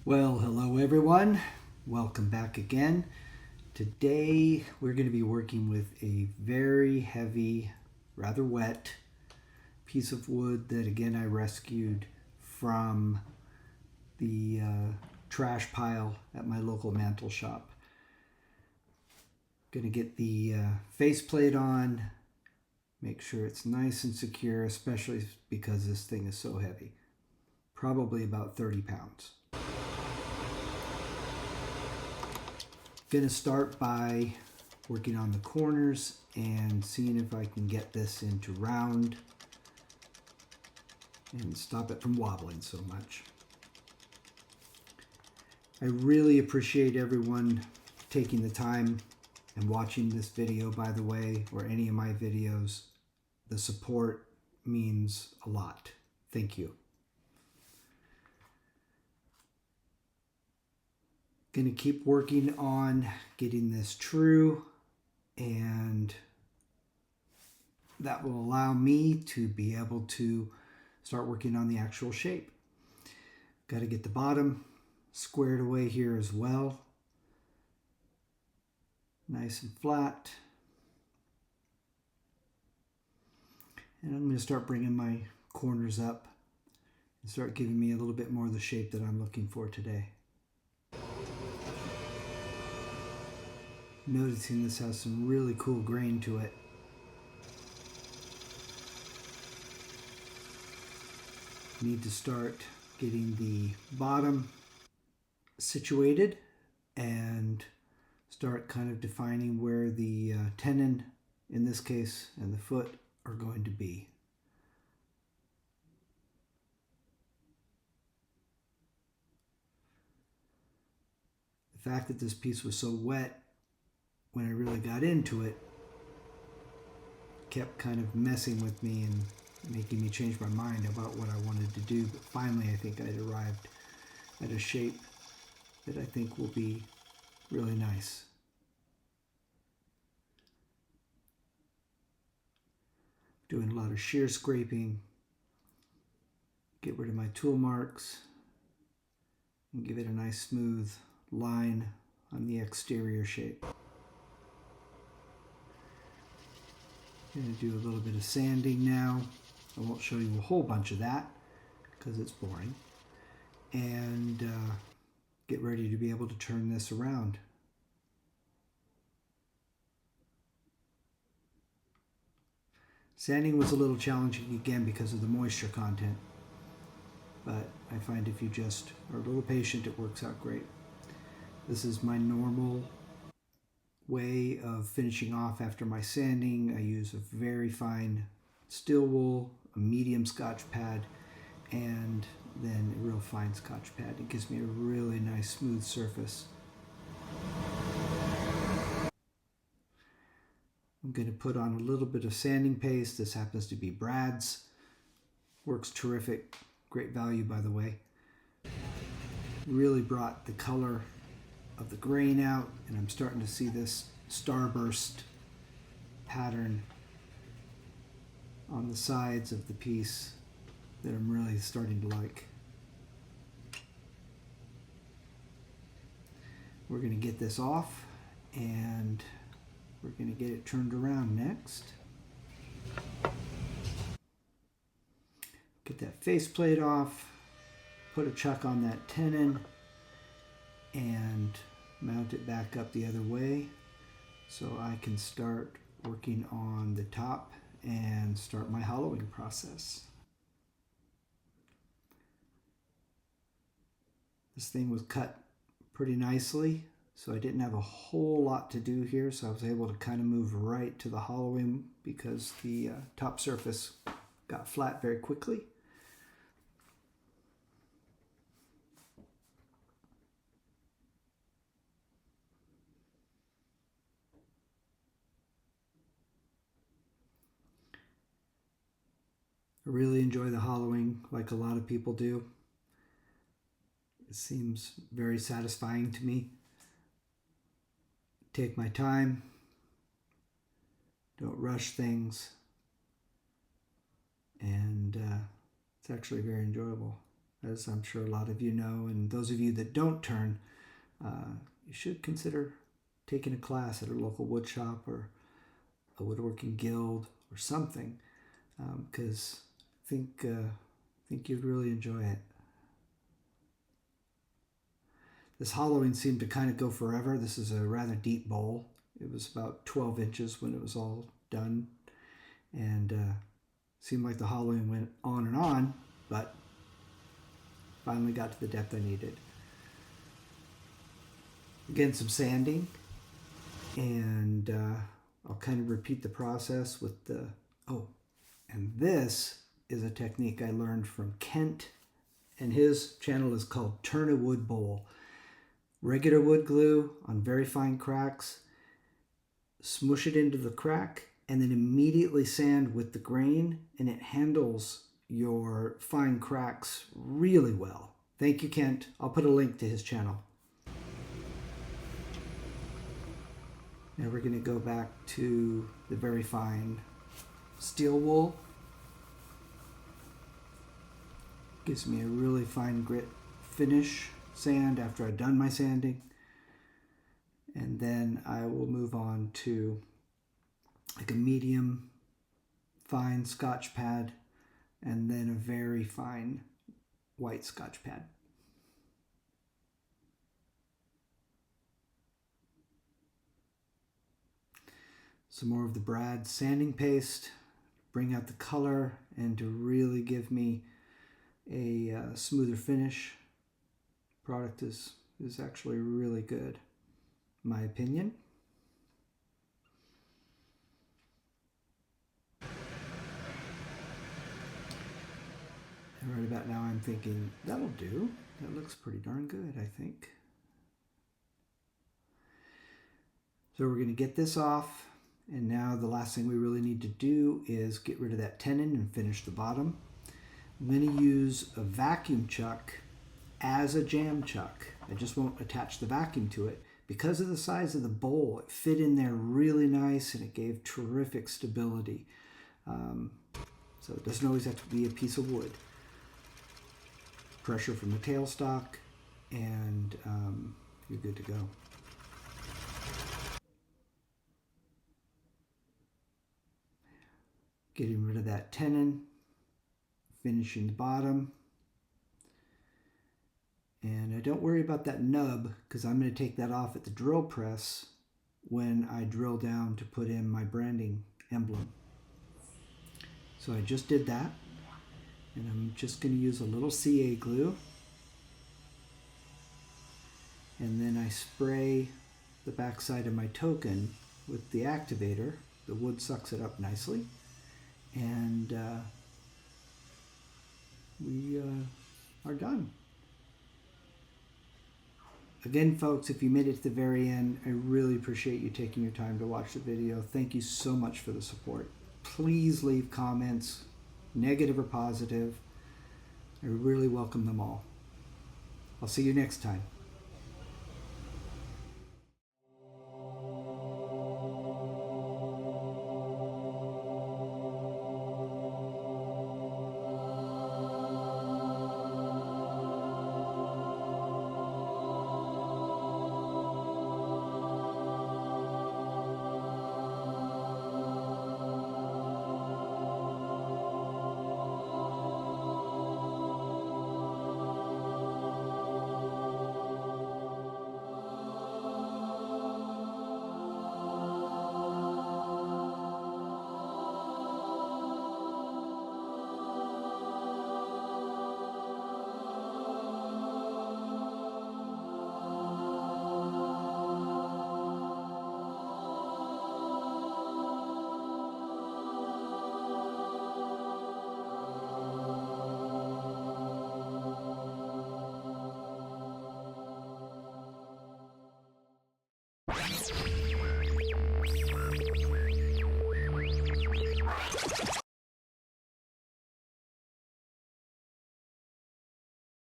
Well, hello everyone. Welcome back again. Today we're going to be working with a very heavy, rather wet piece of wood that again I rescued from the trash pile at my local mantle shop. Going to get the faceplate on, make sure it's nice and secure, especially because this thing is so heavy. Probably about 30 pounds. Going to start by working on the corners and seeing if I can get this into round and stop it from wobbling so much. I really appreciate everyone taking the time and watching this video, by the way, or any of my videos. The support means a lot. Thank you. Going to keep working on getting this true, and that will allow me to be able to start working on the actual shape. Got to get the bottom squared away here as well. Nice and flat. And I'm going to start bringing my corners up and start giving me a little bit more of the shape that I'm looking for today. Noticing this has some really cool grain to it. Need to start getting the bottom situated and start kind of defining where the tenon, in this case, and the foot are going to be. The fact that this piece was so wet when I really got into it kept kind of messing with me and making me change my mind about what I wanted to do. But finally, I think I'd arrived at a shape that I think will be really nice. Doing a lot of shear scraping, get rid of my tool marks, and give it a nice smooth line on the exterior shape. Going to do a little bit of sanding now. I won't show you a whole bunch of that because it's boring. And get ready to be able to turn this around. Sanding was a little challenging again because of the moisture content. But I find if you just are a little patient, it works out great. This is my normal way of finishing off after my sanding. I use a very fine steel wool, a medium Scotch pad, and then a real fine Scotch pad. It gives me a really nice smooth surface. I'm going to put on a little bit of sanding paste. This happens to be Brad's. Works terrific. Great value, by the way. Really brought the color of the grain out, and I'm starting to see this starburst pattern on the sides of the piece that I'm really starting to like. We're going to get this off and we're going to get it turned around next. Get that faceplate off, put a chuck on that tenon, and mount it back up the other way so I can start working on the top and start my hollowing process. This thing was cut pretty nicely, so I didn't have a whole lot to do here, so I was able to kind of move right to the hollowing because the top surface got flat very quickly. I really enjoy the hollowing like a lot of people do. It seems very satisfying to me. Take my time. Don't rush things. And it's actually very enjoyable. as I'm sure a lot of you know, and those of you that don't turn, you should consider taking a class at a local wood shop or a woodworking guild or something, because I think you'd really enjoy it. This hollowing seemed to kind of go forever. This is a rather deep bowl. It was about 12 inches when it was all done, and seemed like the hollowing went on and on, but finally got to the depth I needed. Again, some sanding, and I'll kind of repeat the process with the, and this is a technique I learned from Kent, and his channel is called Turn a Wood Bowl. Regular wood glue on very fine cracks, smush it into the crack, and then immediately sand with the grain, and it handles your fine cracks really well. Thank you, Kent. I'll put a link to his channel. Now we're going to go back to the very fine steel wool. Gives me a really fine grit finish sand after I've done my sanding. And then I will move on to like a medium fine Scotch pad, and then a very fine white Scotch pad. Some more of the Brad sanding paste, bring out the color and to really give me a smoother finish. Product is actually really good, in my opinion. And right about now I'm thinking, that'll do. That looks pretty darn good, I think. So we're going to get this off, and now the last thing we really need to do is get rid of that tenon and finish the bottom. I'm going to use a vacuum chuck as a jam chuck. I just won't attach the vacuum to it. Because of the size of the bowl, it fit in there really nice and it gave terrific stability. So it doesn't always have to be a piece of wood. Pressure from the tailstock, and you're good to go. Getting rid of that tenon, finishing the bottom. And don't worry about that nub, because I'm going to take that off at the drill press when I drill down to put in my branding emblem. So I just did that, and I'm just going to use a little CA glue, and then I spray the backside of my token with the activator. The wood sucks it up nicely, and we are done. Again, folks, if you made it to the very end, I really appreciate you taking your time to watch the video. Thank you so much for the support. Please leave comments, negative or positive. I really welcome them all. I'll see you next time.